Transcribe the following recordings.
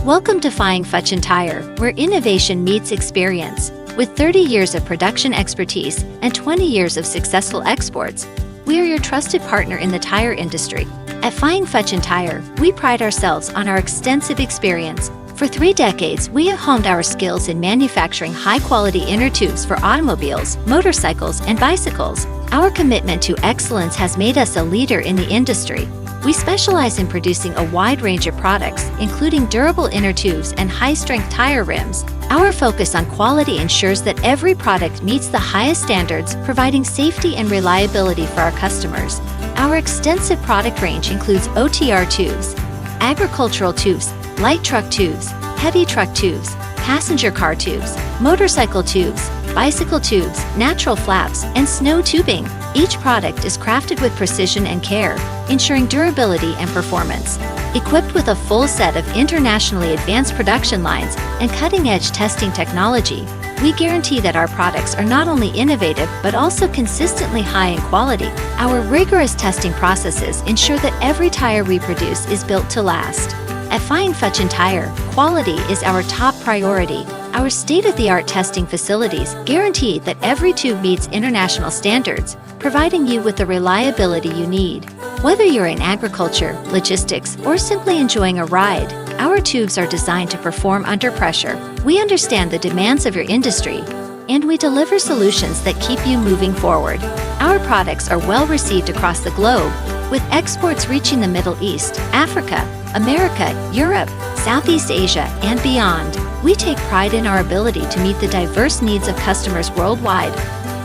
Welcome to Fuyang Fuchun Tyre, where innovation meets experience. With 30 years of production expertise and 20 years of successful exports, we are your trusted partner in the tire industry. At Fuyang Fuchun Tyre, we pride ourselves on our extensive experience. For 3 decades, we have honed our skills in manufacturing high-quality inner tubes for automobiles, motorcycles, and bicycles. Our commitment to excellence has made us a leader in the industry. We specialize in producing a wide range of products, including durable inner tubes and high-strength tire rims. Our focus on quality ensures that every product meets the highest standards, providing safety and reliability for our customers. Our extensive product range includes OTR tubes, agricultural tubes, light truck tubes, heavy truck tubes, passenger car tubes, motorcycle tubes, bicycle tubes, natural flaps, and snow tubing. Each product is crafted with precision and care, ensuring durability and performance. Equipped with a full set of internationally advanced production lines and cutting-edge testing technology, we guarantee that our products are not only innovative but also consistently high in quality. Our rigorous testing processes ensure that every tire we produce is built to last. At Fuyang Fuchun Tyre, quality is our top priority. Our state-of-the-art testing facilities guarantee that every tube meets international standards, providing you with the reliability you need. Whether you're in agriculture, logistics, or simply enjoying a ride, our tubes are designed to perform under pressure. We understand the demands of your industry, and we deliver solutions that keep you moving forward. Our products are well received across the globe, with exports reaching the Middle East, Africa, America, Europe, Southeast Asia, and beyond. We take pride in our ability to meet the diverse needs of customers worldwide,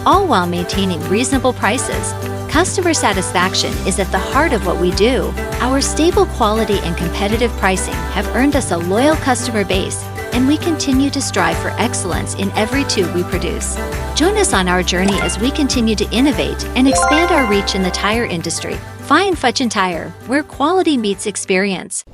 all while maintaining reasonable prices. Customer satisfaction is at the heart of what we do. Our stable quality and competitive pricing have earned us a loyal customer base, and we continue to strive for excellence in every tube we produce. Join us on our journey as we continue to innovate and expand our reach in the tire industry. Fuyang Fuchun Tyre, where quality meets experience.